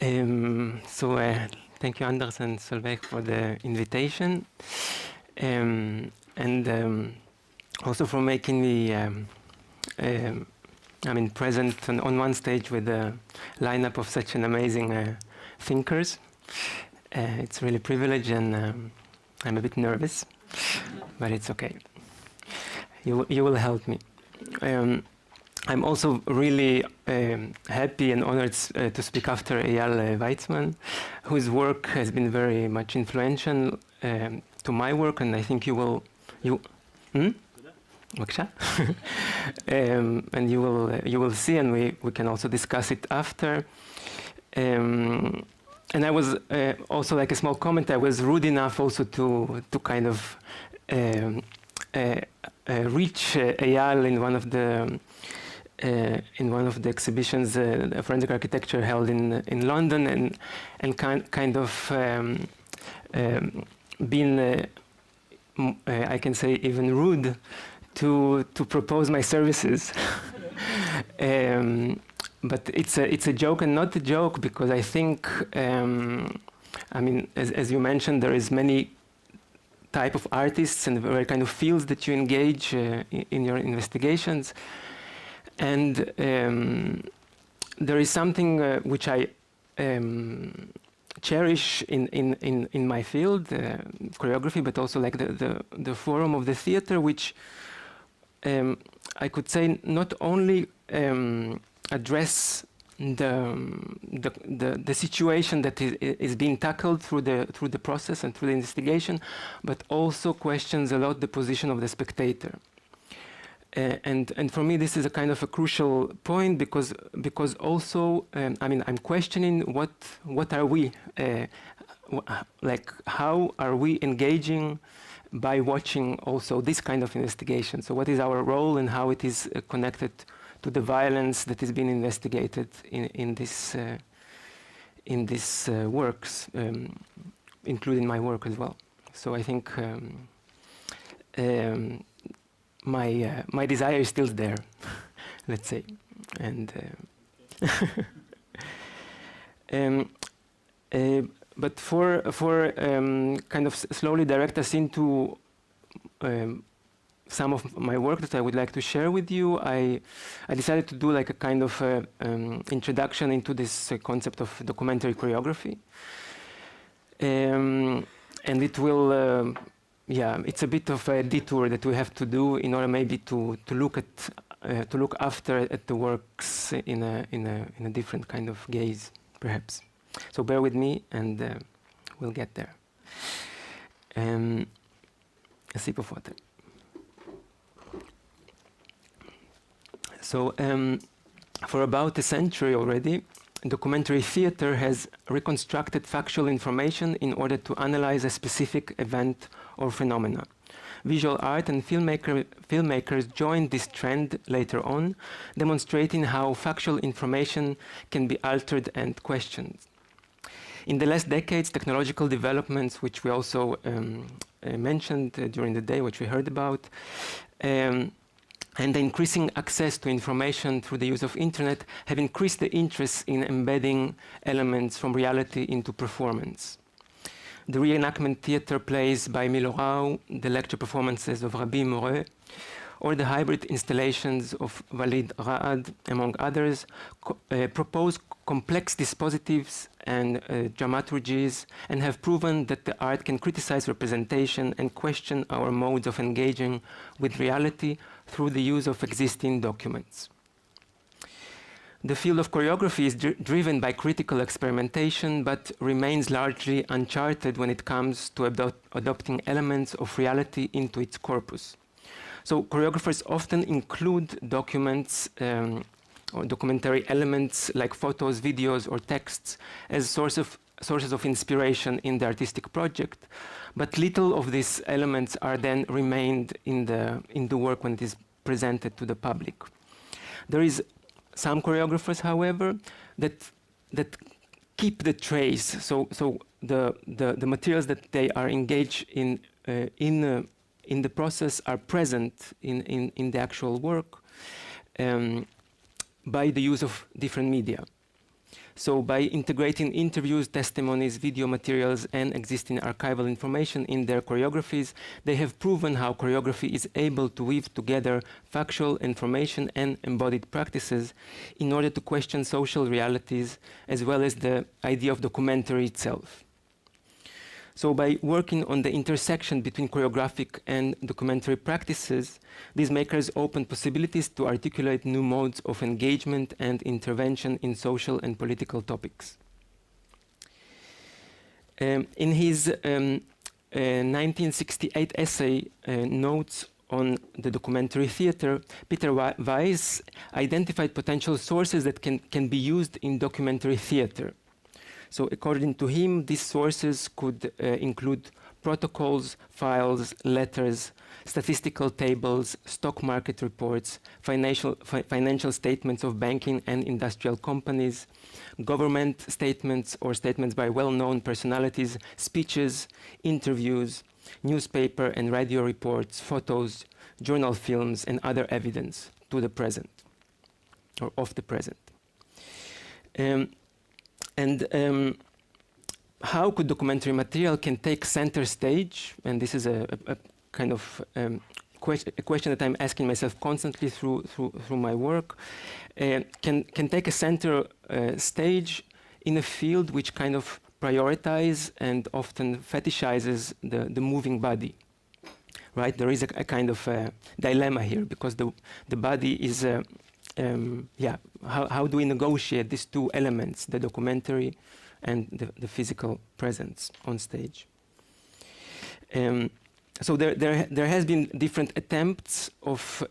Thank you, Anders and Solveig, for the invitation, and also for making me present on one stage with a lineup of such an amazing thinkers. It's really a privilege, and I'm a bit nervous, but it's okay. You will help me. I'm also really happy and honored to speak after Eyal Weizmann, whose work has been very much influential to my work, and I think you will. And you will see, and we can also discuss it after. And I was also, like a small comment, I was rude enough also to kind of reach Eyal in one of the exhibitions, forensic architecture held in London, and kind of been I can say even rude to propose my services. But it's a joke and not a joke, because I think as you mentioned, there is many type of artists and very kind of fields that you engage in your investigations. And there is something which I cherish in my field, choreography, but also like the forum of the theater, which I could say not only address the situation that is being tackled through the process and through the investigation, but also questions a lot the position of the spectator. And for me, this is a kind of a crucial point, because also I'm questioning what are we like, how are we engaging by watching also this kind of investigation? So what is our role and how it is connected to the violence that is being investigated in this works, including my work as well. So I think my desire is still there, let's say, and but for kind of slowly direct us into some of my work that I would like to share with you, I decided to do like a kind of introduction into this concept of documentary choreography, and it will. It's a bit of a detour that we have to do in order maybe to look after at the works in a different kind of gaze, perhaps. So bear with me, and we'll get there. A sip of water. So for about a century already, documentary theater has reconstructed factual information in order to analyze a specific event or phenomena. Visual art and filmmakers joined this trend later on, demonstrating how factual information can be altered and questioned. In the last decades, technological developments, which we also mentioned during the day, which we heard about, and the increasing access to information through the use of internet have increased the interest in embedding elements from reality into performance. The reenactment theater plays by Milorau, the lecture performances of Rabbi Moreux, or the hybrid installations of Walid Ra'ad, among others, propose complex dispositives and dramaturgies, and have proven that the art can criticize representation and question our modes of engaging with reality through the use of existing documents. The field of choreography is driven by critical experimentation, but remains largely uncharted when it comes to adopting elements of reality into its corpus. So choreographers often include documents or documentary elements like photos, videos, or texts as sources of inspiration in the artistic project, but little of these elements are then remained in the work when it is presented to the public. There is some choreographers, however, that keep the trace. So the materials that they are engaged in the process are present in the actual work by the use of different media. So by integrating interviews, testimonies, video materials, and existing archival information in their choreographies, they have proven how choreography is able to weave together factual information and embodied practices in order to question social realities, as well as the idea of documentary itself. So by working on the intersection between choreographic and documentary practices, these makers open possibilities to articulate new modes of engagement and intervention in social and political topics. In his 1968 essay, Notes on the Documentary Theater, Peter Weiss identified potential sources that can be used in documentary theater. So according to him, these sources could include protocols, files, letters, statistical tables, stock market reports, financial statements of banking and industrial companies, government statements or statements by well-known personalities, speeches, interviews, newspaper and radio reports, photos, journal films, and other evidence to the present, or of the present. How could documentary material can take center stage? And this is a kind of a question that I'm asking myself constantly through my work. Can take a center stage in a field which kind of prioritize and often fetishizes the moving body, right? There is a kind of dilemma here, because the body is how do we negotiate these two elements, the documentary and the physical presence on stage? So there has been different attempts of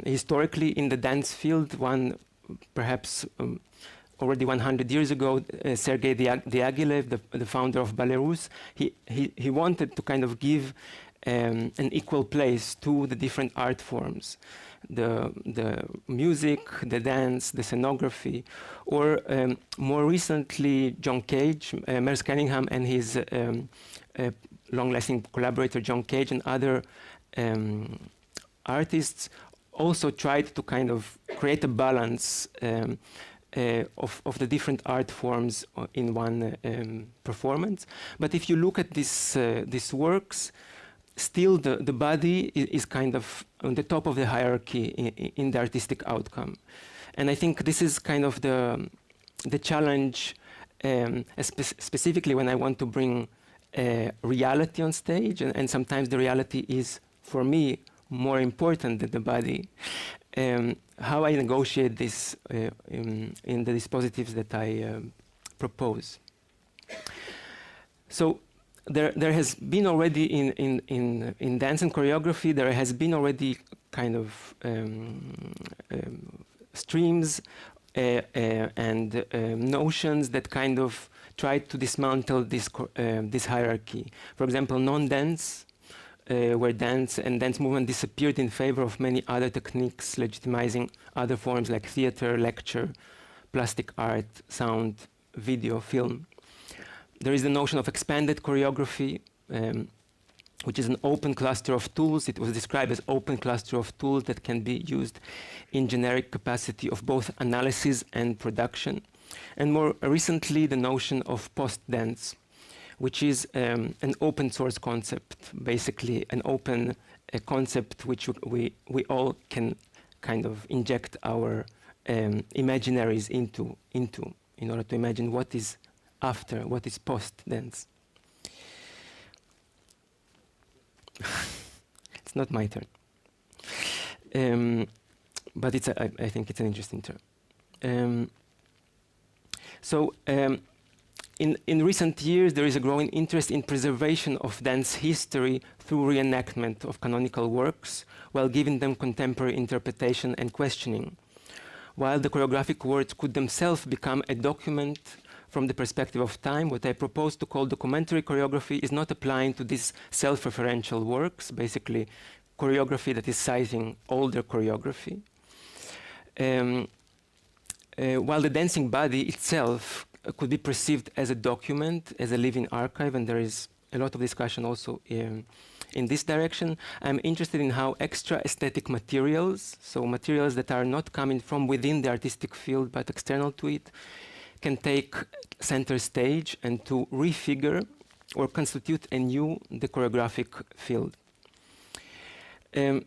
historically in the dance field. One perhaps already 100 years ago, Sergei Diaghilev, the founder of Belarus, he wanted to kind of give an equal place to the different art forms. The music, the dance, the scenography, or more recently, John Cage, Merce Cunningham and his long-lasting collaborator John Cage and other artists also tried to kind of create a balance of the different art forms in one performance. But if you look at these works, still the body is kind of on the top of the hierarchy in the artistic outcome. And I think this is kind of the challenge, specifically when I want to bring reality on stage, and sometimes the reality is, for me, more important than the body. How I negotiate this in the dispositives that I propose. So there has been already in dance and choreography, there has been already kind of streams and notions that kind of try to dismantle this hierarchy. For example, non-dance, where dance and dance movement disappeared in favor of many other techniques, legitimizing other forms like theater, lecture, plastic art, sound, video, film. There is the notion of expanded choreography, which is an open cluster of tools. It was described as open cluster of tools that can be used in generic capacity of both analysis and production. And more recently, the notion of post-dance, which is an open source concept, basically an open concept which we all can kind of inject our imaginaries into in order to imagine what is after, what is post-dance. It's not my turn. But I think it's an interesting term. In recent years, there is a growing interest in preservation of dance history through reenactment of canonical works, while giving them contemporary interpretation and questioning. While the choreographic works could themselves become a document from the perspective of time, what I propose to call documentary choreography is not applying to these self-referential works, basically choreography that is citing older choreography. While the dancing body itself could be perceived as a document, as a living archive, and there is a lot of discussion also in this direction. I'm interested in how extra aesthetic materials, so materials that are not coming from within the artistic field but external to it, can take center stage and to refigure or constitute anew the choreographic field. And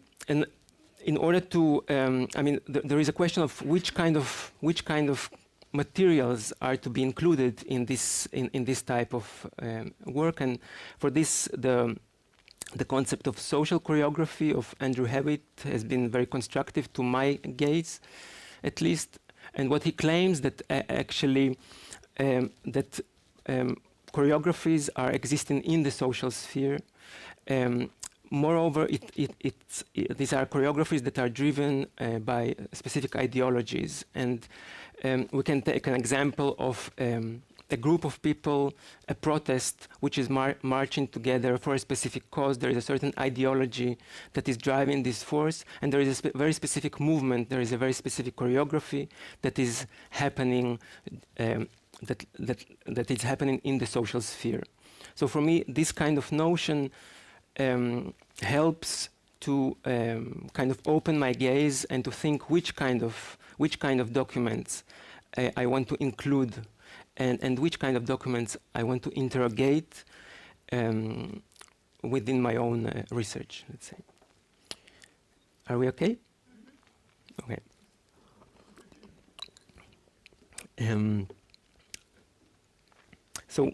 in order to, I mean, there is a question of which kind of materials are to be included in this type of work, and for this the concept of social choreography of Andrew Hewitt has been very constructive to my gaze, at least. And what he claims that actually choreographies are existing in the social sphere. Moreover, these are choreographies that are driven by specific ideologies, and we can take an example of a group of people, a protest, which is marching together for a specific cause. There is a certain ideology that is driving this force, and there is a very specific movement. There is a very specific choreography that is happening, that is happening in the social sphere. So for me, this kind of notion helps to kind of open my gaze and to think which kind of documents I want to include, and which kind of documents I want to interrogate within my own research, let's say. Are we okay? Okay. So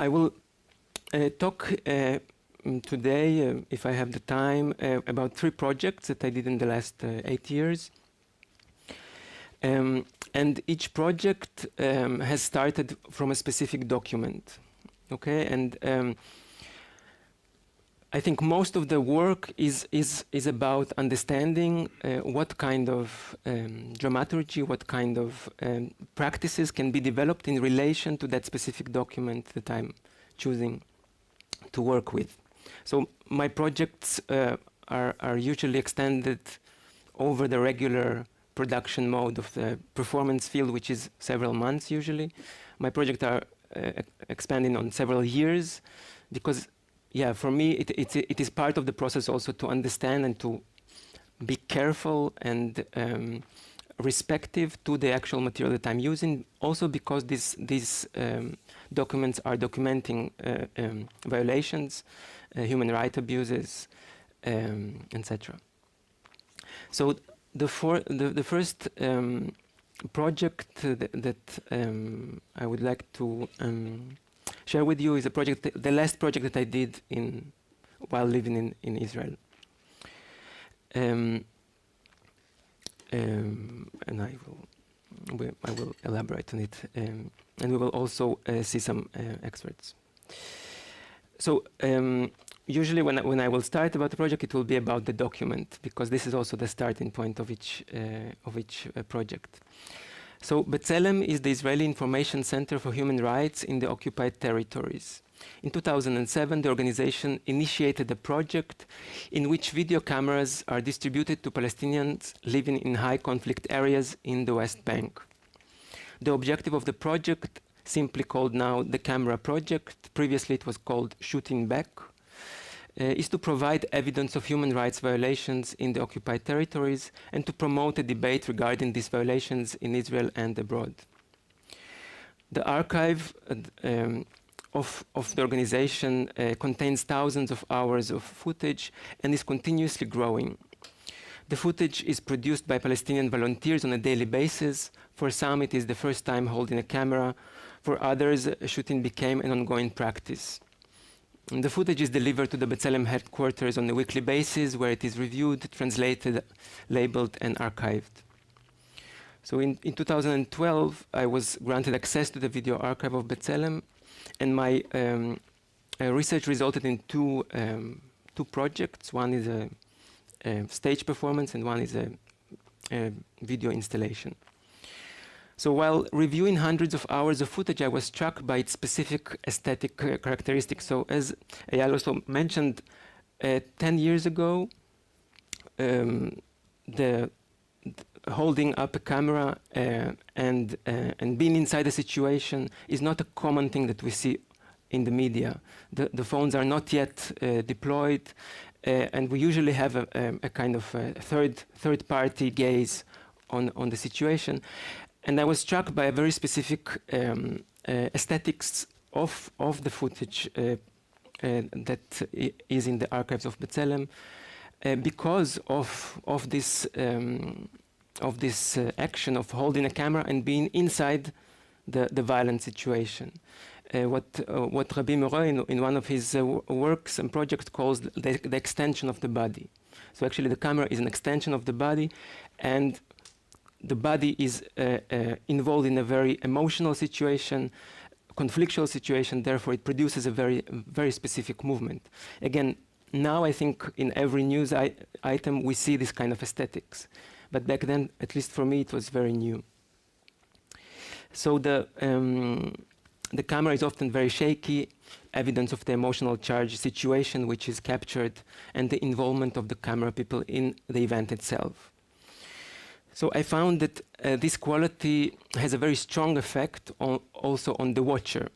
I will talk today, if I have the time, about 3 projects that I did in the last 8 years. And each project has started from a specific document. Okay, and I think most of the work is about understanding what kind of dramaturgy, what kind of practices can be developed in relation to that specific document that I'm choosing to work with. So my projects are usually extended over the regular production mode of the performance field, which is several months usually. My projects are expanding on several years, because, yeah, for me it is part of the process also to understand and to be careful and respective to the actual material that I'm using. Also because these documents are documenting violations, human rights abuses, etc. So the first project that I would like to share with you is a project, the last project that I did while living in Israel. And I will elaborate on it, and we will also see some excerpts. So usually when I will start about the project, it will be about the document, because this is also the starting point of each project. So B'Tselem is the Israeli Information Center for Human Rights in the occupied territories. In 2007, the organization initiated a project in which video cameras are distributed to Palestinians living in high conflict areas in the West Bank. The objective of the project, simply called now the Camera Project, previously it was called Shooting Back, is to provide evidence of human rights violations in the occupied territories and to promote a debate regarding these violations in Israel and abroad. The archive of the organization contains thousands of hours of footage and is continuously growing. The footage is produced by Palestinian volunteers on a daily basis. For some, it is the first time holding a camera. For others, shooting became an ongoing practice. And the footage is delivered to the B'Tselem headquarters on a weekly basis, where it is reviewed, translated, labeled, and archived. So in 2012, I was granted access to the video archive of B'Tselem, and my research resulted in two projects. One is a stage performance, and one is a video installation. So while reviewing hundreds of hours of footage, I was struck by its specific aesthetic characteristics. So as Eyal also mentioned, 10 years ago, holding up a camera and being inside a situation is not a common thing that we see in the media. The phones are not yet deployed, and we usually have a kind of third-party gaze on the situation. And I was struck by a very specific aesthetics of the footage that is in the archives of B'Tselem, because of this action of holding a camera and being inside the violent situation. What Rabbi Moreau in one of his works and projects calls the extension of the body. So actually the camera is an extension of the body, and the body is involved in a very emotional situation, conflictual situation, therefore it produces a very specific movement. Again, now I think in every news item we see this kind of aesthetics. But back then, at least for me, it was very new. So the camera is often very shaky, evidence of the emotional charge situation which is captured, and the involvement of the camera people in the event itself. So I found that this quality has a very strong effect also on the watcher.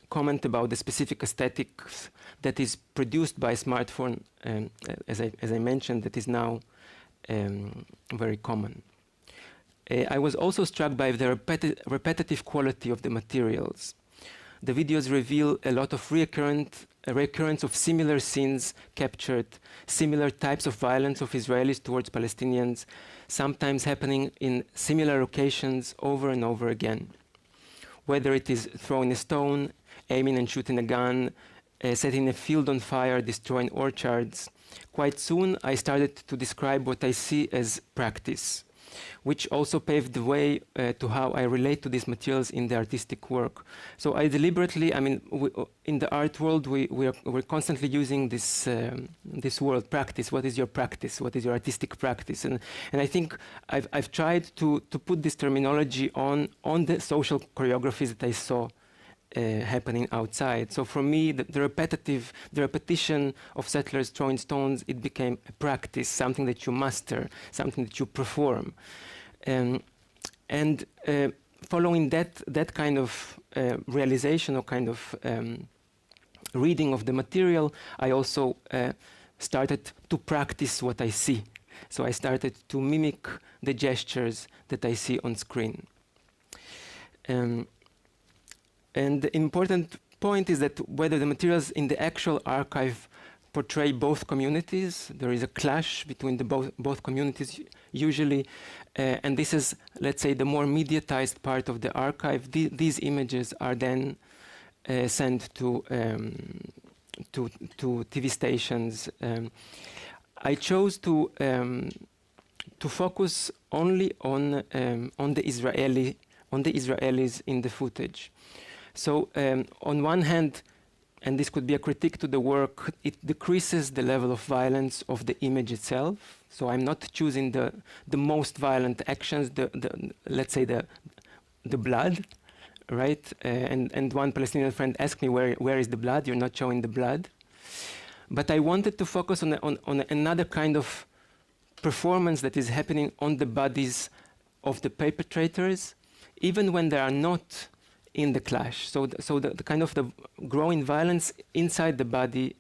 Comment about the specific aesthetics that is produced by a smartphone, as I mentioned, that is now very common. I was also struck by the repetitive quality of the materials. The videos reveal a lot of recurrence of similar scenes captured, similar types of violence of Israelis towards Palestinians, sometimes happening in similar locations over and over again. Whether it is throwing a stone, aiming and shooting a gun, setting a field on fire, destroying orchards. Quite soon I started to describe what I see as practice, which also paved the way to how I relate to these materials in the artistic work. So I deliberately, I mean, in the art world, we're constantly using this word practice. What is your practice? What is your artistic practice? And I think I've tried to put this terminology on the social choreographies that I saw happening outside. So for me, the repetition of settlers throwing stones, it became a practice, something that you master, something that you perform. Following that kind of realization or kind of reading of the material, I also started to practice what I see. So I started to mimic the gestures that I see on screen. And the important point is that whether the materials in the actual archive portray both communities, there is a clash between both communities usually, and this is, let's say, the more mediatized part of the archive. These images are then sent to TV stations. I chose to focus only on the Israelis in the footage. So on one hand, and this could be a critique to the work, it decreases the level of violence of the image itself. So I'm not choosing the most violent actions, let's say the blood, right? And one Palestinian friend asked me, where is the blood? You're not showing the blood. But I wanted to focus on another kind of performance that is happening on the bodies of the perpetrators, even when they are not in the clash. So the kind of the growing violence inside the body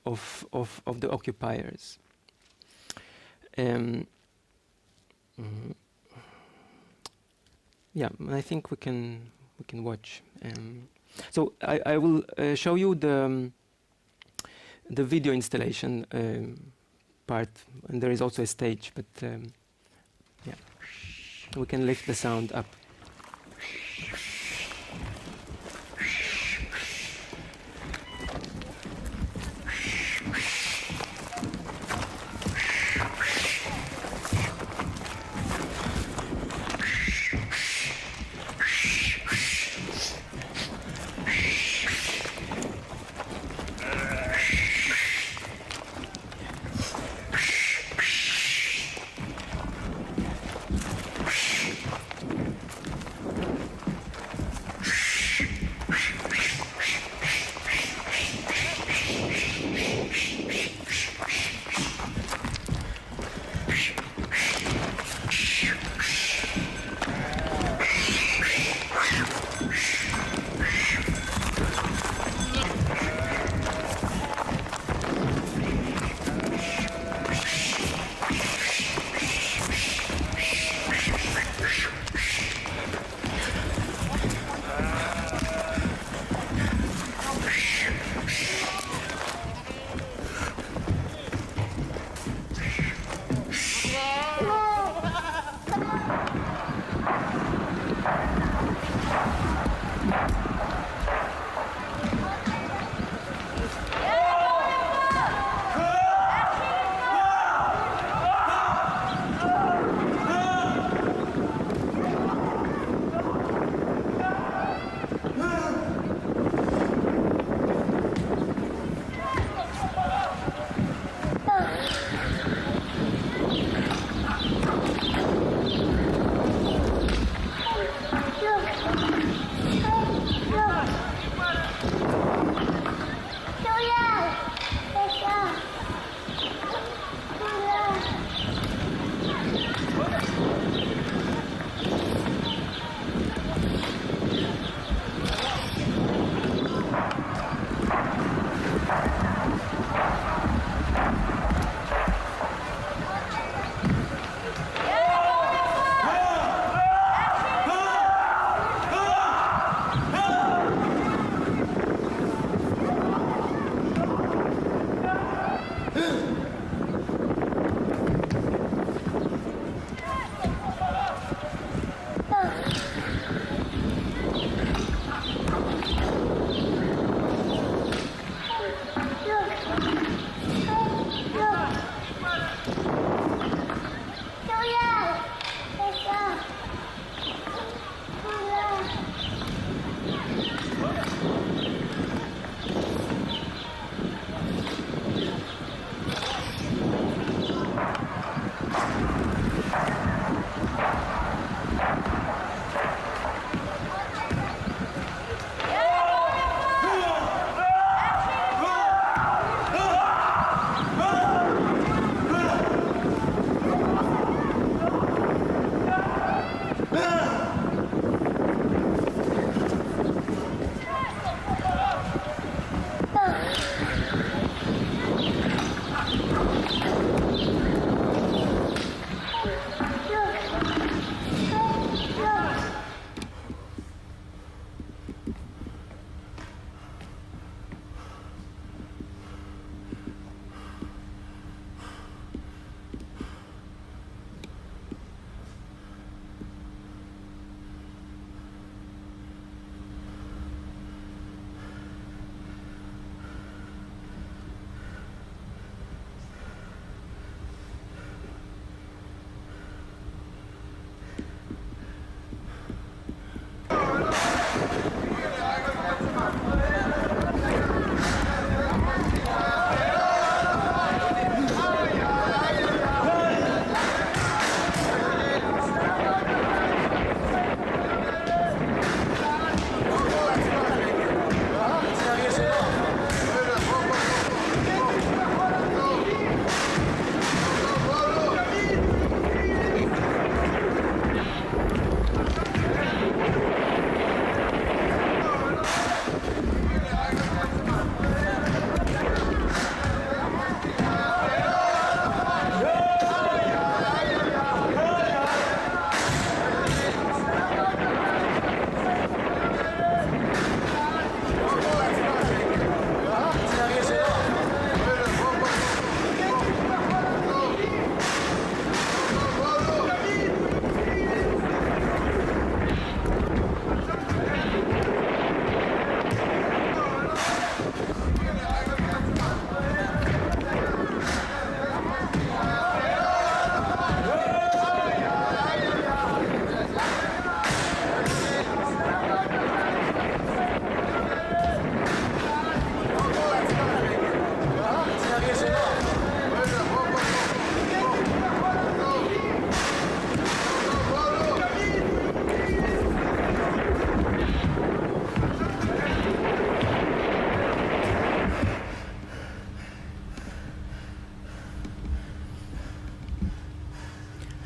of the occupiers. Yeah, I think we can watch. So I will show you the video installation part, and there is also a stage, but yeah, we can lift the sound up.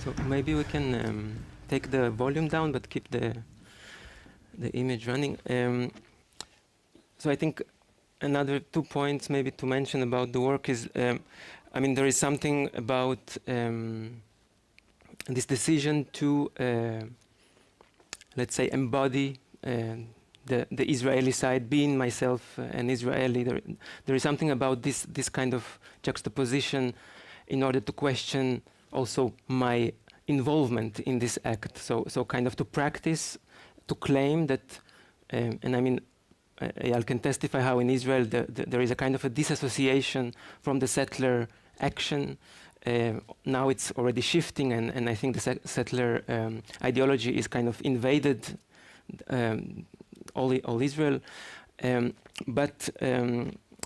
So maybe we can take the volume down, but keep the image running. So I think another 2 points maybe to mention about the work is, I mean, there is something about this decision to, let's say, embody the Israeli side, being myself an Israeli. There is something about this kind of juxtaposition in order to question also my involvement in this act. So kind of to practice, to claim that, and I mean, I can testify how in Israel there is a kind of a disassociation from the settler action. Now it's already shifting, and I think the settler ideology is kind of invaded all Israel. But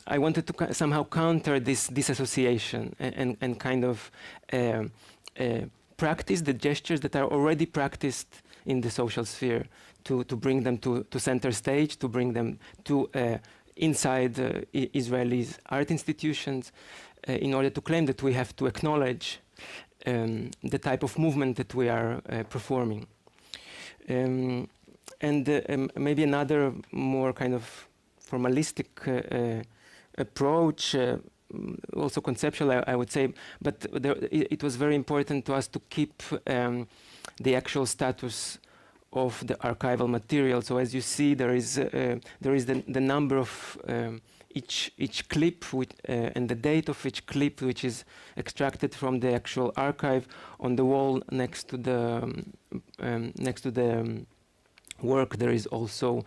I wanted to somehow counter this disassociation and kind of practice the gestures that are already practiced in the social sphere, to bring them to center stage, to bring them to inside Israeli art institutions, in order to claim that we have to acknowledge the type of movement that we are performing. And maybe another more kind of formalistic approach, also conceptual, I would say, but it was very important to us to keep the actual status of the archival material. So as you see, there is the number of each clip and the date of each clip, which is extracted from the actual archive on the wall next to the work. There is also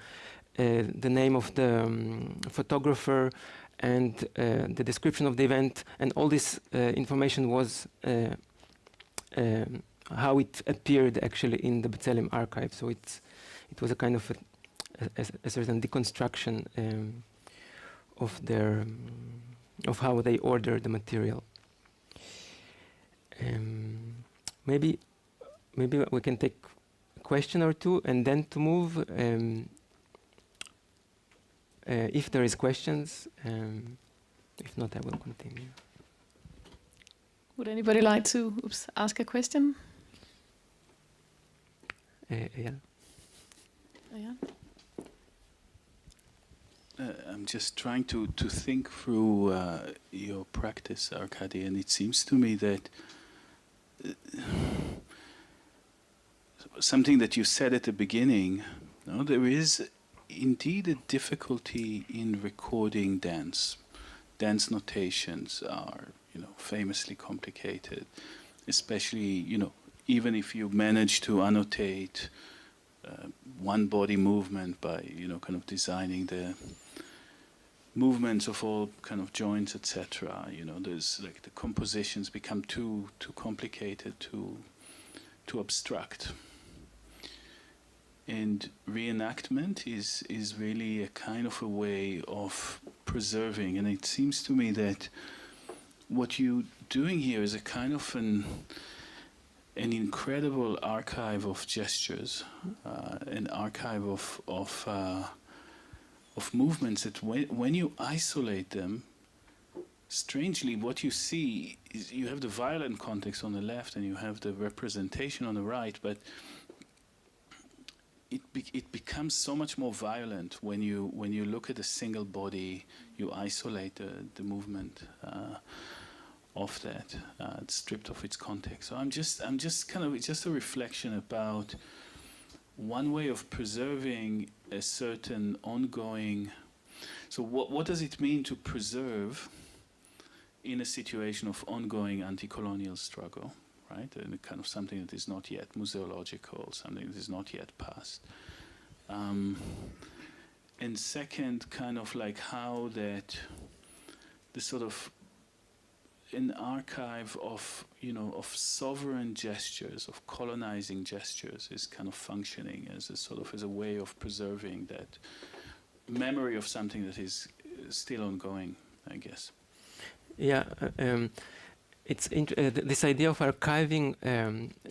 the name of the photographer and the description of the event, and all this information was how it appeared actually in the B'Tselem archive. So it was a kind of a certain deconstruction of how they order the material. Maybe we can take a question or two and then to move. If there is questions, if not, I will continue. Would anybody like to ask a question? Yeah. I'm just trying to think through your practice, Arkadi, and it seems to me that something that you said at the beginning, there is indeed a difficulty in recording dance. Dance notations are, famously complicated, especially, even if you manage to annotate one body movement by, kind of designing the movements of all kind of joints, etc. There's like the compositions become too complicated, too abstract. And reenactment is really a kind of a way of preserving, and it seems to me that what you're doing here is a kind of an incredible archive of gestures, an archive of movements that when you isolate them, strangely what you see is you have the violent context on the left and you have the representation on the right, but it becomes so much more violent when you look at a single body, you isolate the movement of that, it's stripped of its context. So I'm just kind of, it's just a reflection about one way of preserving a certain ongoing. So what does it mean to preserve in a situation of ongoing anti-colonial struggle, right? And kind of something that is not yet museological, something that is not yet past. And second, kind of like how that the sort of an archive of of sovereign gestures, of colonizing gestures, is kind of functioning as a sort of as a way of preserving that memory of something that is still ongoing, I guess. Yeah, it's this idea of archiving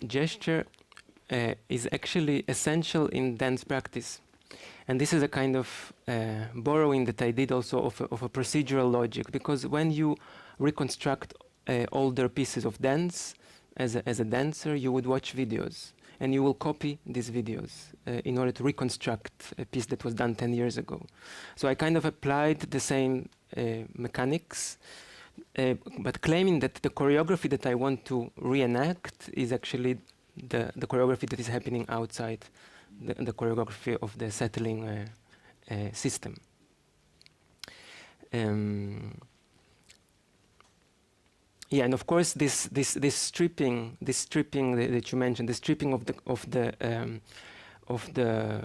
gesture is actually essential in dance practice, and this is a kind of borrowing that I did also of a procedural logic, because when you reconstruct older pieces of dance, as a dancer, you would watch videos, and you will copy these videos in order to reconstruct a piece that was done 10 years ago. So I kind of applied the same mechanics, but claiming that the choreography that I want to reenact is actually the choreography that is happening outside the choreography of the settling system. Yeah, and of course, this stripping that you mentioned, the stripping of the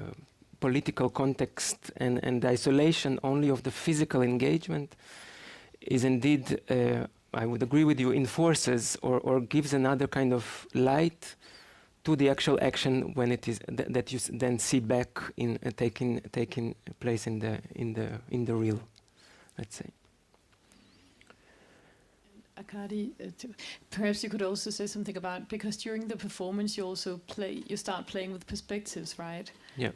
political context and the isolation only of the physical engagement, is indeed, I would agree with you, enforces or gives another kind of light to the actual action when it is that you then see back in taking place in the real, let's say. Arkadi, perhaps you could also say something about, because during the performance you also start playing with perspectives, right? Yeah.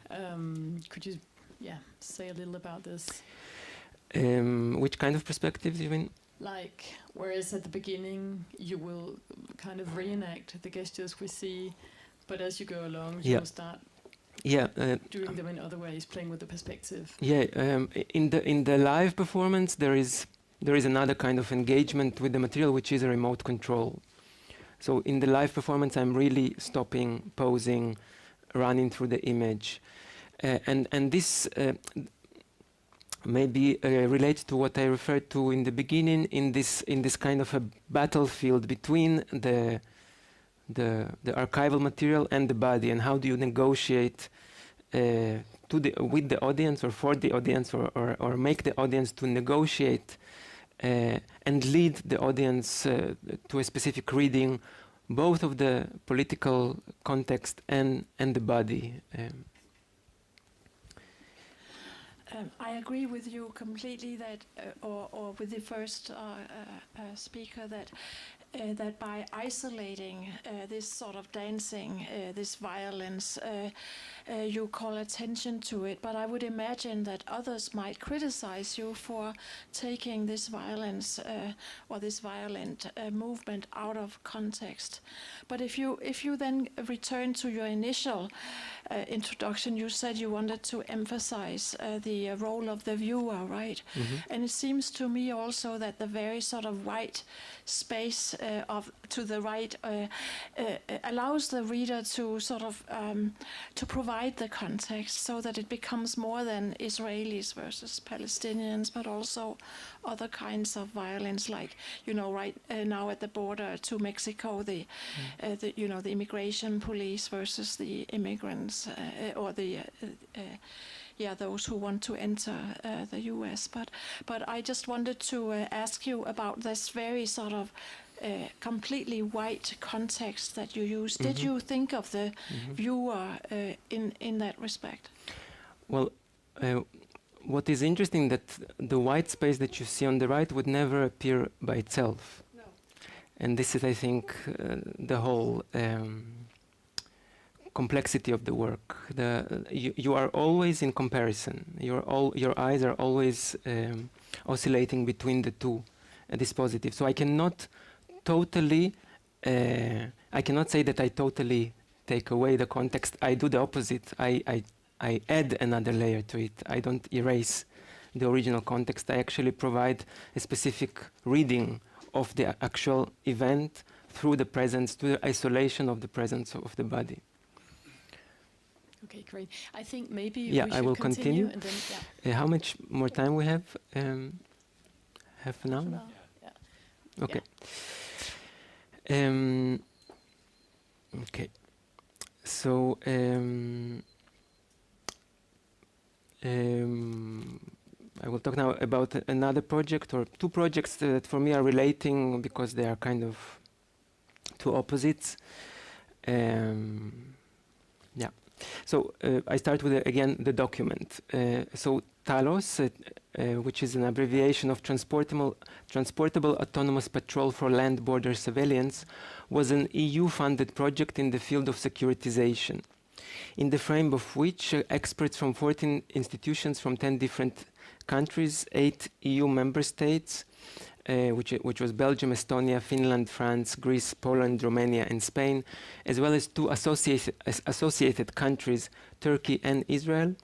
Could you, say a little about this? Which kind of perspectives you mean? Like, whereas at the beginning you will kind of reenact the gestures we see, but as you go along you will start doing them in other ways, playing with the perspective. Yeah, in the live performance there is another kind of engagement with the material, which is a remote control. So in the live performance, I'm really stopping, posing, running through the image, and this maybe relates to what I referred to in the beginning, in this kind of a battlefield between the archival material and the body, and how do you negotiate with the audience or for the audience, or make the audience to negotiate and lead the audience to a specific reading, both of the political context and the body. I agree with you completely that, or with the first speaker, that by isolating this sort of dancing, this violence, you call attention to it. But I would imagine that others might criticize you for taking this violence or this violent movement out of context. But if you then return to your initial introduction, you said you wanted to emphasize the role of the viewer, right? Mm-hmm. And it seems to me also that the very sort of white space to the right allows the reader to sort of to provide the context, so that it becomes more than Israelis versus Palestinians, but also other kinds of violence, like right now at the border to Mexico, the immigration police versus the immigrants or the those who want to enter the U.S. But I just wanted to ask you about this very sort of completely white context that you use. Mm-hmm. Did you think of the viewer in that respect? Well, what is interesting that the white space that you see on the right would never appear by itself. No. And this is, I think, the whole complexity of the work. You are always in comparison. Your eyes are always oscillating between the two dispositifs. So I cannot say that I totally take away the context. I do the opposite. I add another layer to it. I don't erase the original context. I actually provide a specific reading of the actual event through the presence, to the isolation of the presence of the body. Okay, great. I think maybe we I will continue. And then, how much more time we have? Half an hour? Yeah. Okay. Okay. So I will talk now about another project, or two projects that for me are relating because they are kind of two opposites. So I start with again the document. So Talos, which is an abbreviation of Transportable Autonomous Patrol for Land Border Surveillance, was an EU-funded project in the field of securitization, in the frame of which experts from 14 institutions from 10 different countries, 8 EU member states, which was Belgium, Estonia, Finland, France, Greece, Poland, Romania, and Spain, as well as 2 associated countries, Turkey and Israel,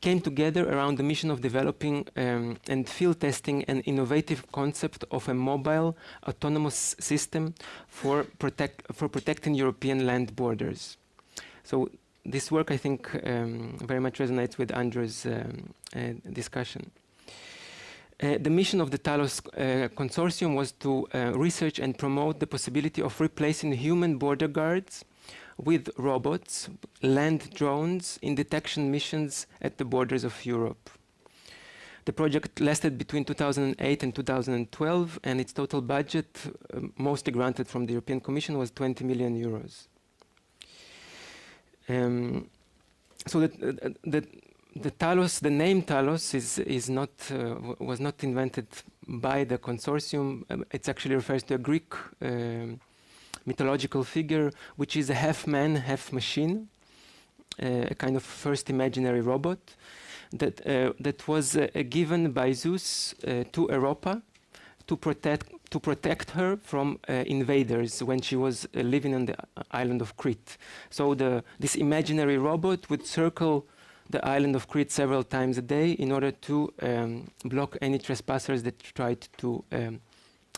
came together around the mission of developing and field testing an innovative concept of a mobile autonomous system for protecting European land borders. So this work, I think, very much resonates with Andrew's discussion. The mission of the Talos Consortium was to research and promote the possibility of replacing human border guards with robots, land drones in detection missions at the borders of Europe. The project lasted between 2008 and 2012, and its total budget, mostly granted from the European Commission, was 20 million euros. So the Talos, the name Talos was not invented by the consortium. It actually refers to a Greek mythological figure, which is a half man, half machine, a kind of first imaginary robot that was given by Zeus to Europa to protect her from invaders when she was living on the island of Crete. So this imaginary robot would circle the island of Crete several times a day in order to block any trespassers that tried to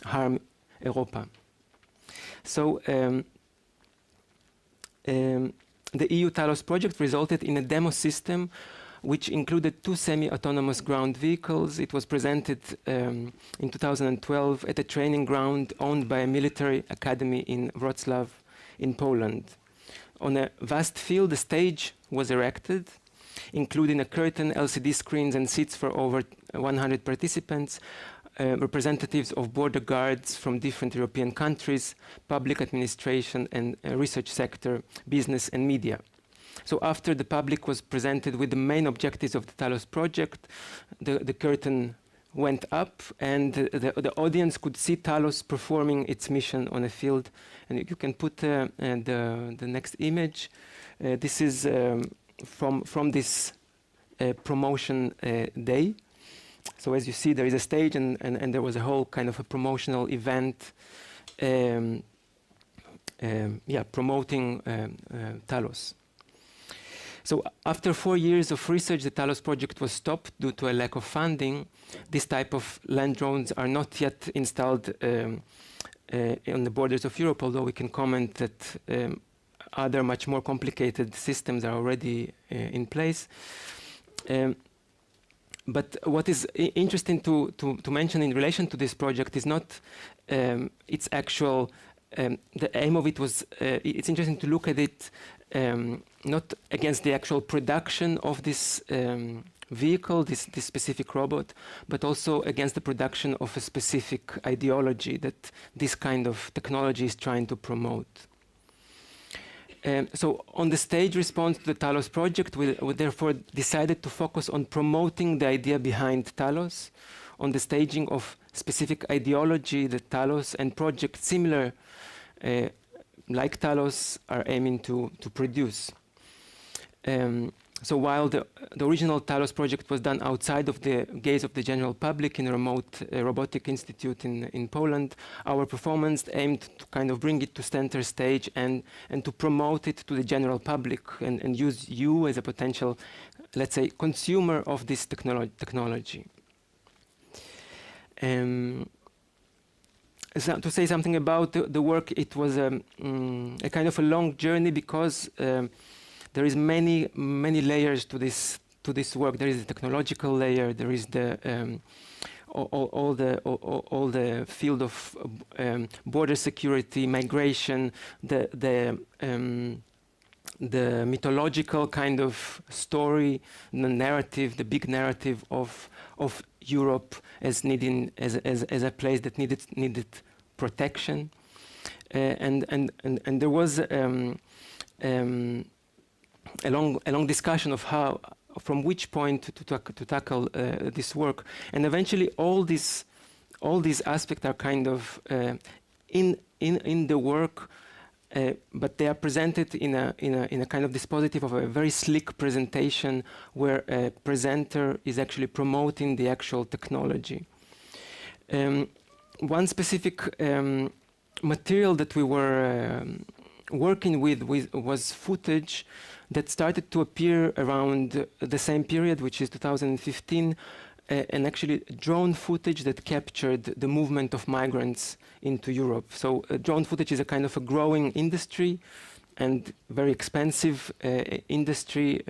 harm Europa. So the EU Talos project resulted in a demo system which included 2 semi-autonomous ground vehicles. It was presented in 2012 at a training ground owned by a military academy in Wrocław in Poland. On a vast field, a stage was erected, including a curtain, LCD screens, and seats for over 100 participants, representatives of border guards from different European countries, public administration and research sector, business and media. So after the public was presented with the main objectives of the Talos project, the curtain went up and the audience could see Talos performing its mission on a field. And you can put the next image. This is from this promotion day. So as you see, there is a stage and there was a whole kind of a promotional event promoting Talos. So after 4 years of research, the Talos project was stopped due to a lack of funding. This type of land drones are not yet installed on the borders of Europe, although we can comment that other much more complicated systems are already in place. But what is interesting to mention in relation to this project is not its actual, the aim of it was, it's interesting to look at it not against the actual production of this vehicle, this specific robot, but also against the production of a specific ideology that this kind of technology is trying to promote. So on the stage response to the Talos project, we therefore decided to focus on promoting the idea behind Talos, on the staging of specific ideology that Talos and projects similar like Talos are aiming to produce. So while the original Talos project was done outside of the gaze of the general public in a remote robotic institute in Poland, our performance aimed to kind of bring it to center stage and to promote it to the general public and use you as a potential, let's say, consumer of this technology. So to say something about the work, it was a kind of a long journey because there is many layers to this work. There is the technological layer. There is the all the field of border security, migration, the mythological kind of story, the narrative, the big narrative of Europe as needing as a place that needed protection, and there was a long discussion of how, from which point to tackle this work, and eventually all these aspects are kind of in the work, but they are presented in a kind of dispositive of a very slick presentation where a presenter is actually promoting the actual technology. one specific material that we were working with was footage that started to appear around the same period, which is 2015, and actually drone footage that captured the movement of migrants into Europe. So drone footage is a kind of a growing industry and very expensive industry.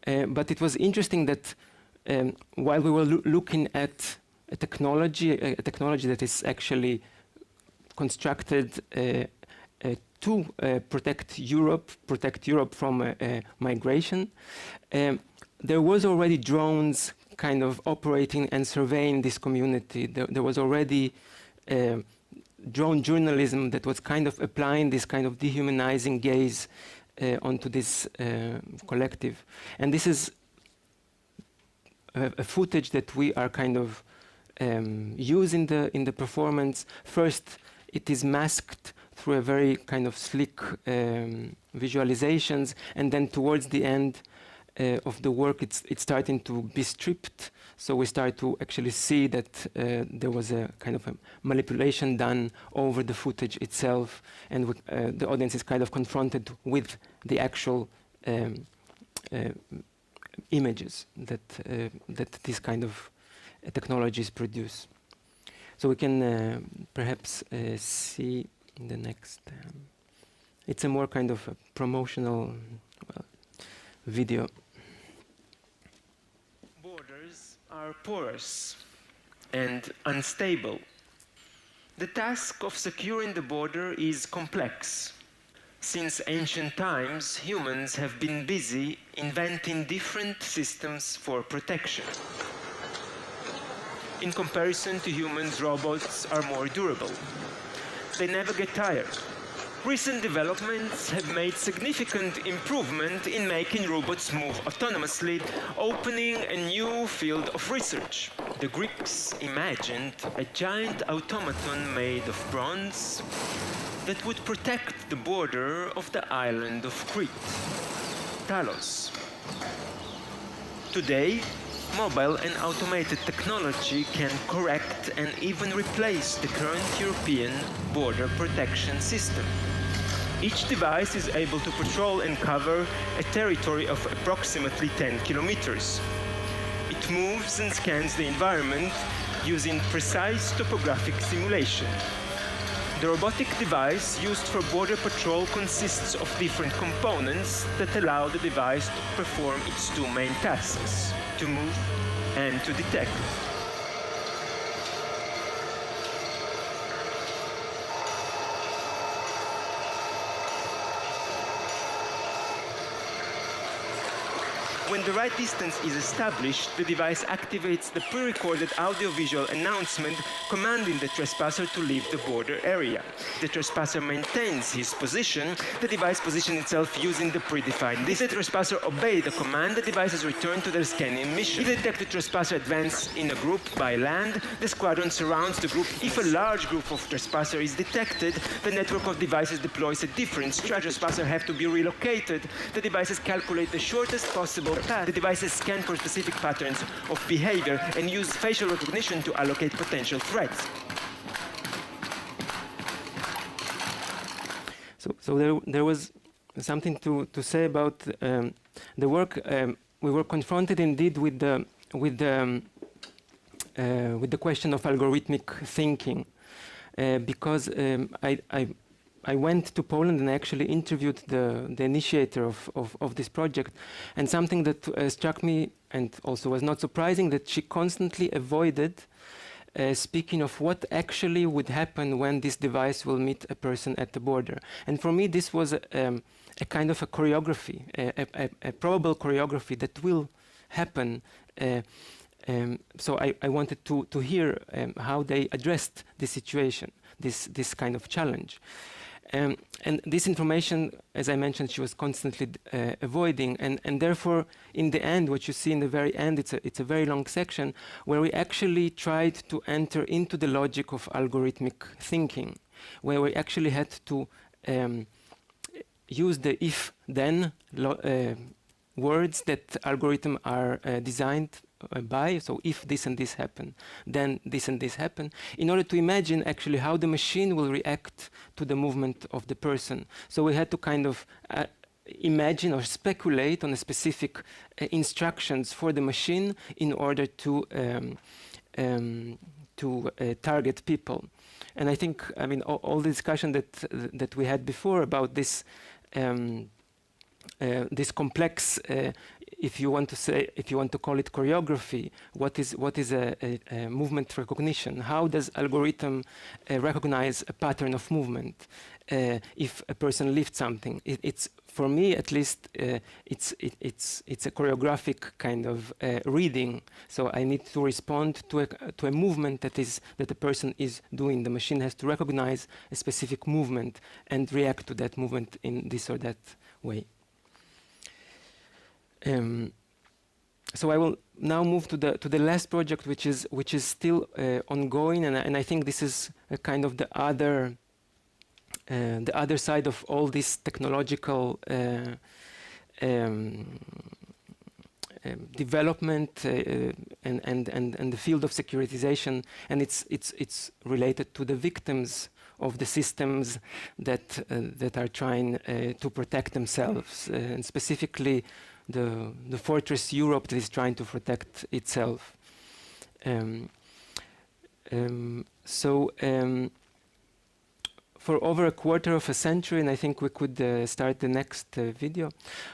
But it was interesting that while we were looking at a technology that is actually constructed to protect Europe from migration, there was already drones kind of operating and surveying this community. There was already drone journalism that was kind of applying this kind of dehumanizing gaze onto this collective. And this is a footage that we are kind of using in the performance. First, it is masked through a very kind of slick visualizations, and then towards the end of the work, it's starting to be stripped. So we start to actually see that there was a kind of a manipulation done over the footage itself, and the audience is kind of confronted with the actual images that these kind of technologies produce. So we can perhaps see in the next. It's a more kind of a promotional video. Borders are porous and unstable. The task of securing the border is complex. Since ancient times, humans have been busy inventing different systems for protection. In comparison to humans, robots are more durable. They never get tired. Recent developments have made significant improvement in making robots move autonomously, opening a new field of research. The Greeks imagined a giant automaton made of bronze that would protect the border of the island of Crete, Talos. Today, mobile and automated technology can correct and even replace the current European border protection system. Each device is able to patrol and cover a territory of approximately 10 kilometers. It moves and scans the environment using precise topographic simulation. The robotic device used for border patrol consists of different components that allow the device to perform its two main tasks: to move and to detect. When the right distance is established, the device activates the pre-recorded audio-visual announcement commanding the trespasser to leave the border area. The trespasser maintains his position, the device positions itself using the predefined distance. If the trespasser obeys the command, the devices return to their scanning mission. If the detected trespasser advances in a group by land, the squadron surrounds the group. If a large group of trespassers is detected, the network of devices deploys a different strategy. If trespassers have to be relocated, the devices calculate the shortest possible path. The devices scan for specific patterns of behavior and use facial recognition to allocate potential threats. So there was something to say about the work. We were confronted indeed with the question of algorithmic thinking, because I went to Poland and I actually interviewed the initiator of this project, and something that struck me and also was not surprising, that she constantly avoided speaking of what actually would happen when this device will meet a person at the border. And for me this was a kind of a choreography, a probable choreography that will happen. So I wanted to hear how they addressed the situation, this kind of challenge. And this information, as I mentioned, she was constantly avoiding, and therefore, in the end, what you see in the very end, it's a very long section where we actually tried to enter into the logic of algorithmic thinking, where we actually had to use the if-then words that algorithms are designed by. So if this and this happen, then this and this happen, in order to imagine actually how the machine will react to the movement of the person. So we had to kind of imagine or speculate on a specific instructions for the machine in order to target people. And I think, I mean, all the discussion that we had before about this this complex, if you want to call it choreography, what is a movement recognition? How does algorithm recognize a pattern of movement if a person lifts something? It's for me at least, it's a choreographic kind of reading. So I need to respond to a movement that the person is doing. The machine has to recognize a specific movement and react to that movement in this or that way. So I will now move to the last project, which is still ongoing, and I think this is a kind of the other side of all this technological development and the field of securitization, and it's related to the victims of the systems that are trying to protect themselves, and specifically the fortress Europe that is trying to protect itself. For over a quarter of a century, and I think we could start the next video.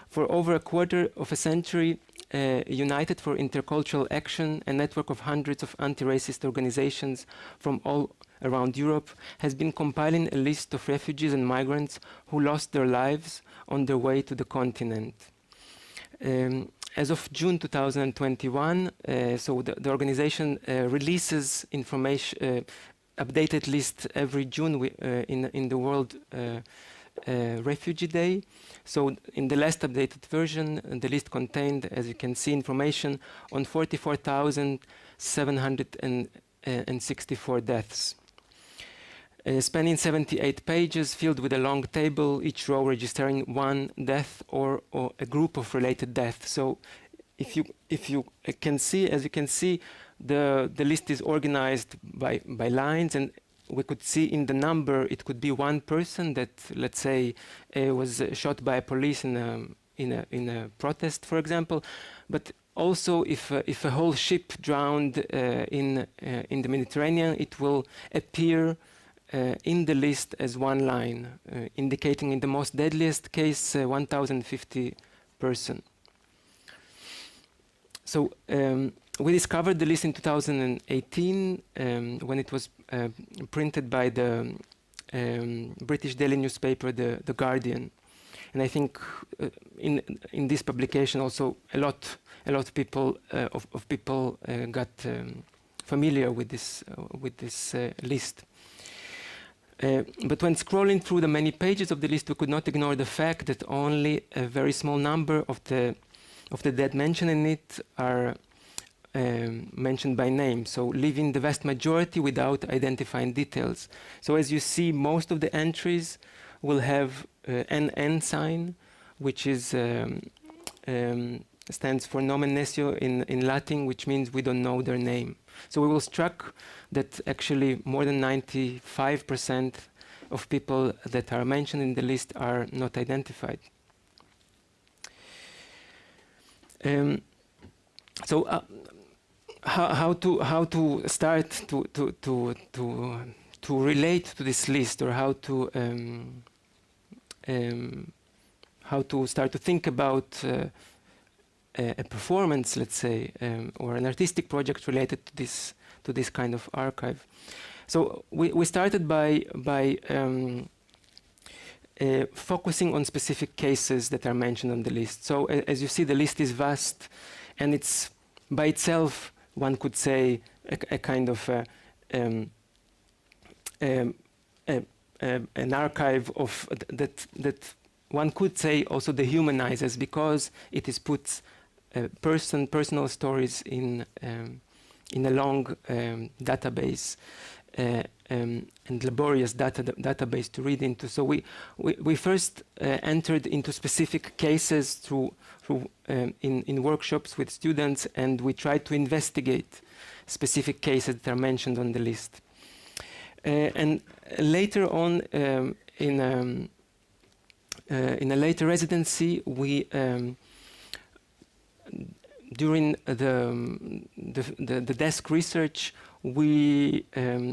For over a quarter of a century, United for Intercultural Action, a network of hundreds of anti-racist organizations from all around Europe, has been compiling a list of refugees and migrants who lost their lives on their way to the continent. As of June 2021, so the organization releases information, updated list every June in the World Refugee Day. So in the last updated version, the list contained, as you can see, information on 44,764 deaths. Spanning 78 pages, filled with a long table, each row registering one death or a group of related deaths. So if you can see, as you can see, the list is organized by lines, and we could see in the number it could be one person that, let's say, was shot by police in a protest, for example. But also, if a whole ship drowned in the Mediterranean, it will appear in the list as one line, indicating in the most deadliest case 1,050 person. So we discovered the list in 2018 when it was printed by the British daily newspaper, The Guardian. And I think in this publication also a lot of people got familiar with this list. But when scrolling through the many pages of the list, we could not ignore the fact that only a very small number of the dead mentioned in it are mentioned by name, so leaving the vast majority without identifying details. So as you see, most of the entries will have an N sign, which is stands for nomen nessio in Latin, which means we don't know their name. So we were struck that actually more than 95% of people that are mentioned in the list are not identified. So how to start to relate to this list, or how to start to think about a performance, let's say, or an artistic project related to this kind of archive. So we started by focusing on specific cases that are mentioned on the list. So as you see, the list is vast, and it's by itself, one could say, a kind of an archive of that one could say also dehumanizes, because it is puts personal stories in a long database. and laborious database to read into. So we first entered into specific cases in workshops with students, and we tried to investigate specific cases that are mentioned on the list. And later on, in a later residency, we during the desk research, we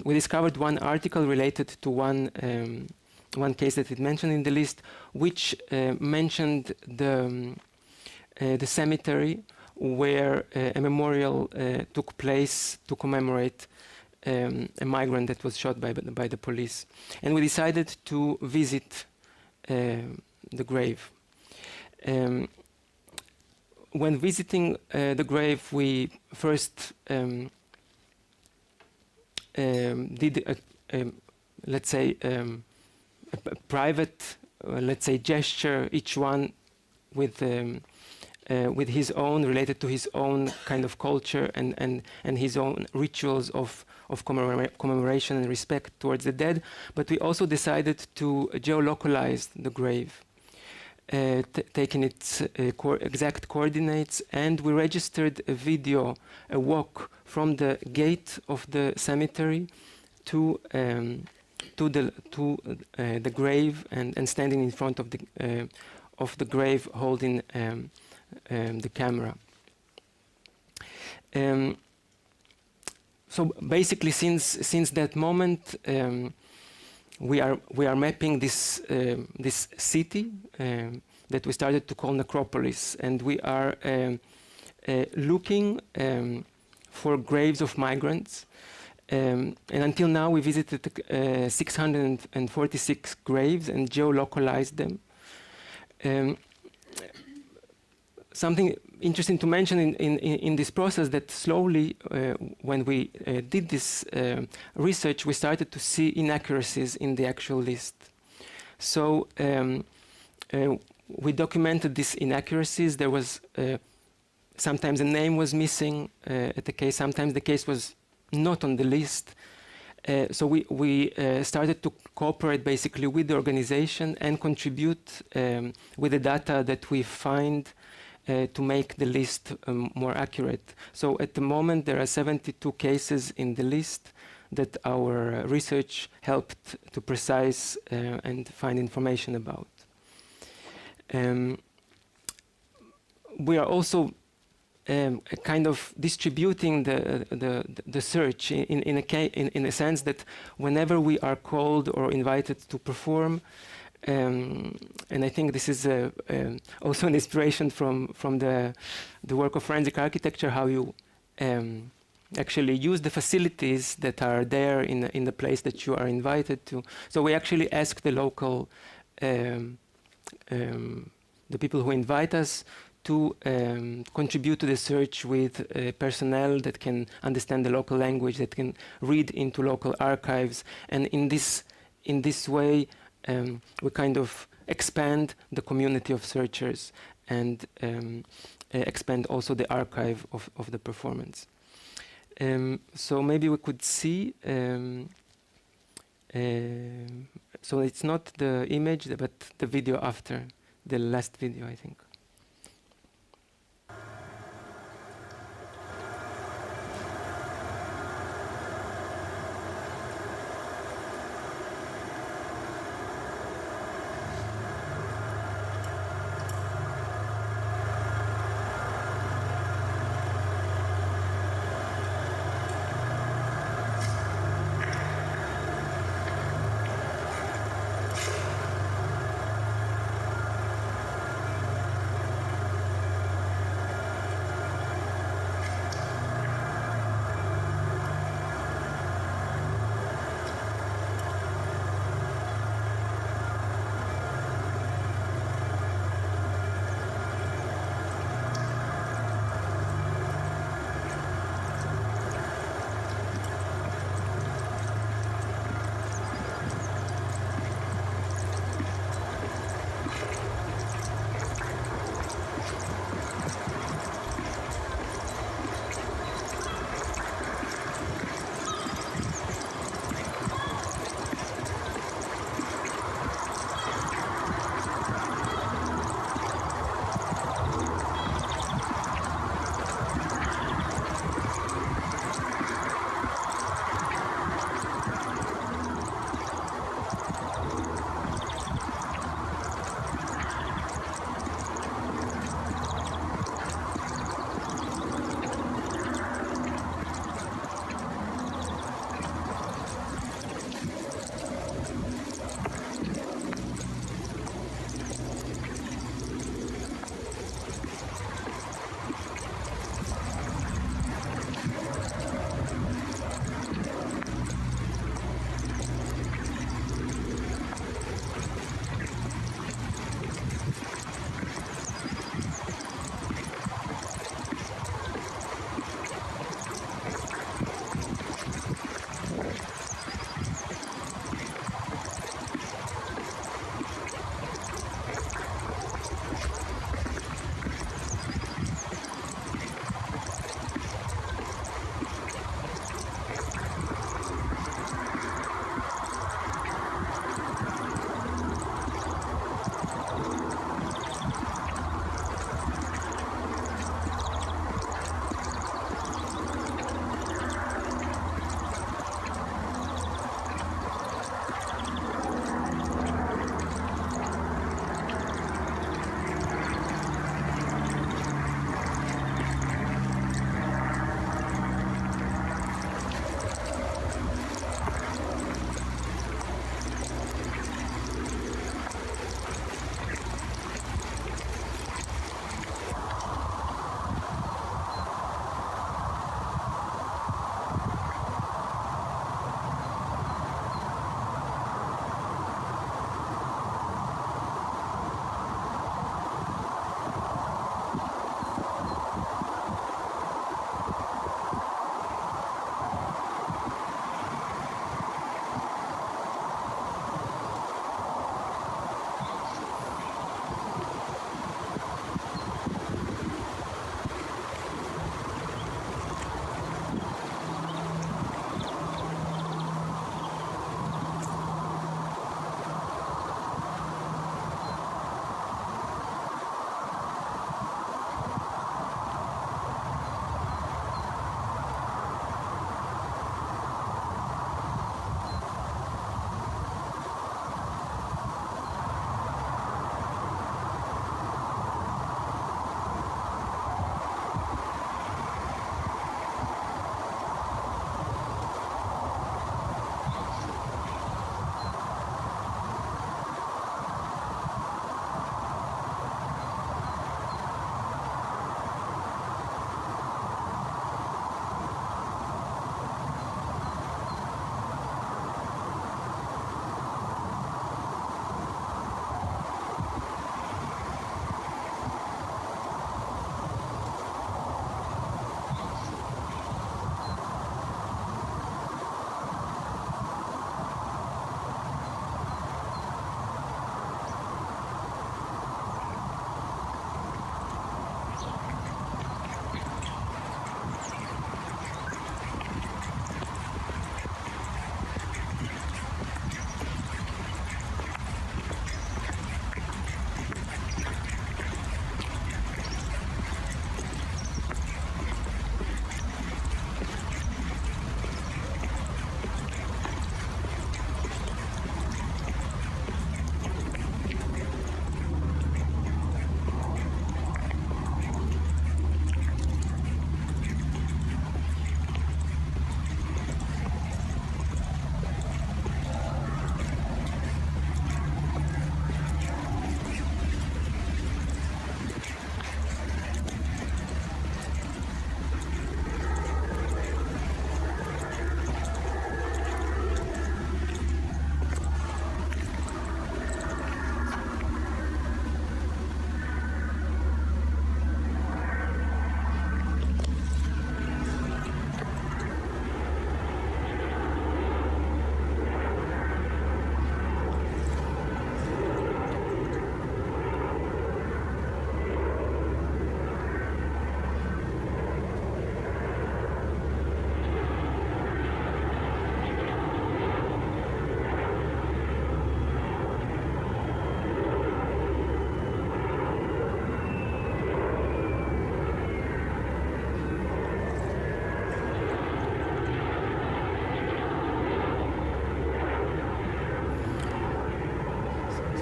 discovered one article related to one case that is mentioned in the list, which mentioned the cemetery where a memorial took place to commemorate a migrant that was shot by the police. And we decided to visit the grave. When visiting the grave, we first did let's say a private let's say gesture, each one with his own, related to his own kind of culture and his own rituals of commemoration and respect towards the dead. But we also decided to geolocalize the grave, taking its exact coordinates, and we registered a video, a walk from the gate of the cemetery to the grave, and standing in front of the grave, holding the camera. So basically, since that moment, we are mapping this city that we started to call Necropolis, and we are looking for graves of migrants. And until now, we visited 646 graves and geolocalized them. Something interesting to mention in this process, that slowly, when we did this research, we started to see inaccuracies in the actual list. So we documented these inaccuracies. There was sometimes a name was missing at the case. Sometimes the case was not on the list. So we started to cooperate basically with the organization and contribute with the data that we find to make the list more accurate. So at the moment, there are 72 cases in the list that our research helped to precise and find information about. We are also kind of distributing the search in a sense that whenever we are called or invited to perform, and I think this is also an inspiration from the work of forensic architecture, how you actually use the facilities that are there in the place that you are invited to. So we actually ask the local, the people who invite us, to contribute to the search with personnel that can understand the local language, that can read into local archives, and in this way we kind of expand the community of searchers and expand also the archive of the performance. So maybe we could see, so it's not the image but the video after, the last video, I think.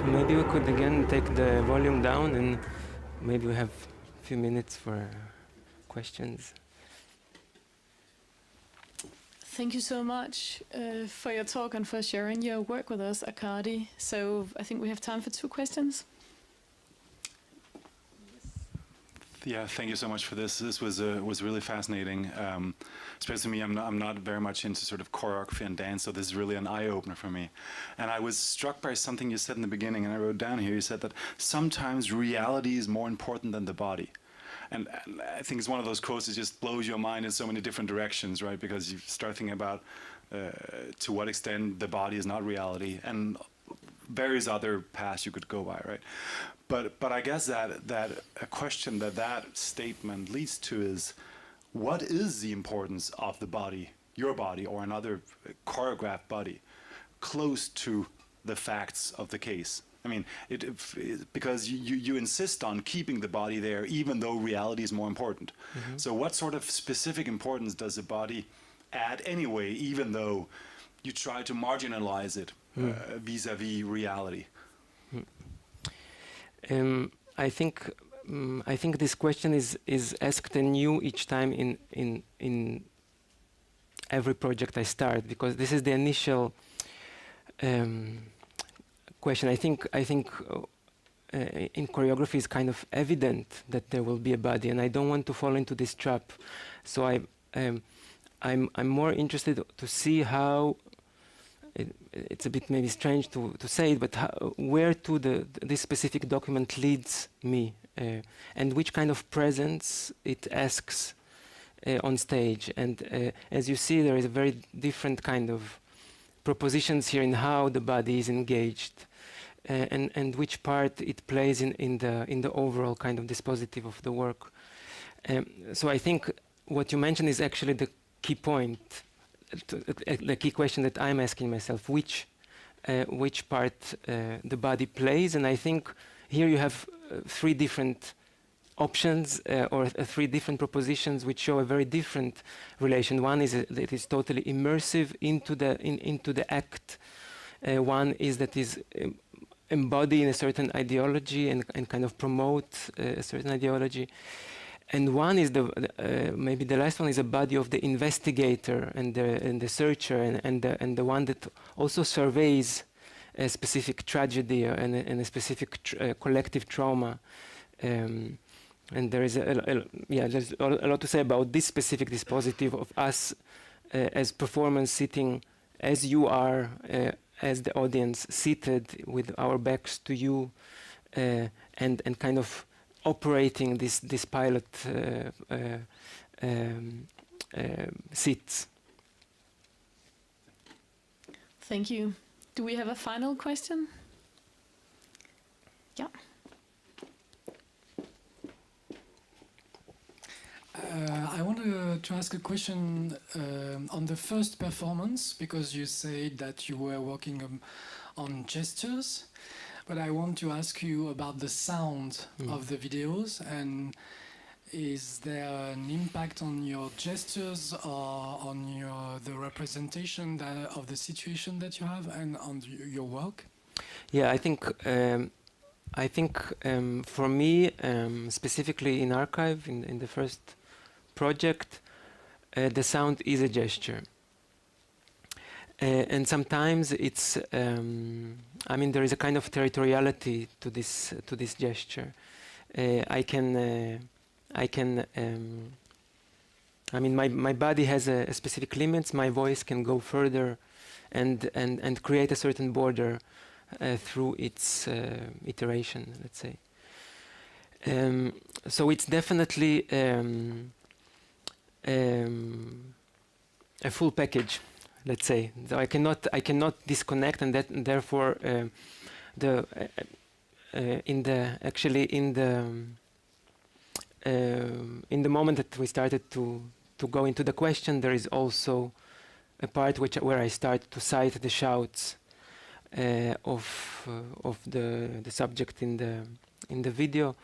So maybe we could again take the volume down, and maybe we have a few minutes for questions. Thank you so much for your talk and for sharing your work with us, Arkadi. So I think we have time for 2 questions. Yeah, thank you so much for this. This was really fascinating. Especially me, I'm not very much into sort of choreography and dance, so this is really an eye-opener for me. And I was struck by something you said in the beginning, and I wrote down here. You said that sometimes reality is more important than the body. And I think it's one of those quotes that just blows your mind in so many different directions, right? Because you start thinking about to what extent the body is not reality, and various other paths you could go by, right? But I guess that a question that statement leads to is, what is the importance of the body, your body, or another choreographed body, close to the facts of the case? I mean, because you insist on keeping the body there, even though reality is more important. Mm-hmm. So what sort of specific importance does the body add anyway, even though you try to marginalize it vis-a-vis reality? I think this question is asked anew each time in every project I start, because this is the initial question. I think in choreography it's kind of evident that there will be a body, and I don't want to fall into this trap. So I'm more interested to see how. It's a bit maybe strange to say it, but where to this specific document leads me, and which kind of presence it asks on stage. And as you see, there is a very different kind of propositions here in how the body is engaged, and which part it plays in the overall kind of dispositive of the work. So I think what you mentioned is actually the key point. The key question that I'm asking myself, which part the body plays. And I think here you have 3 different options or 3 different propositions which show a very different relation. One is that it is totally immersive into the act. One is that is embodied in a certain ideology and kind of promote a certain ideology. And one is maybe the last one is a body of the investigator and the searcher and the one that also surveys a specific tragedy and a specific collective trauma. And there is there's a lot to say about this specific dispositive of us as performance sitting as you are, as the audience seated with our backs to you, and kind of operating this pilot seats. Thank you. Do we have a final question? Yeah. I want to ask a question on the first performance, because you said that you were working on gestures. But I want to ask you about the sound of the videos, and is there an impact on your gestures or on the representation of the situation that you have and on your work? Yeah, I think for me, specifically in Archive, in the first project, the sound is a gesture. And sometimes it's, I mean, there is a kind of territoriality to this gesture. I mean, my body has a specific limits. My voice can go further, and create a certain border through its iteration, let's say. So it's definitely a full package, let's say. So I cannot disconnect, and therefore in the moment that we started to go into the question, there is also a part where I start to cite the shouts of the subject in the video.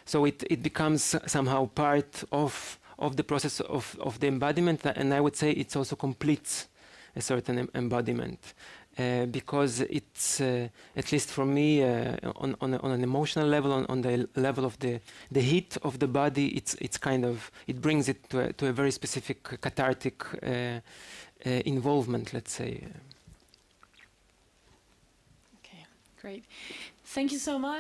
So it becomes somehow part of the process of the embodiment, and I would say it also completes a certain embodiment. because it's, at least for me, on an emotional level, on the level of the heat of the body, it's kind of, it brings it to a very specific cathartic involvement, let's say. Okay, great. Thank you so much.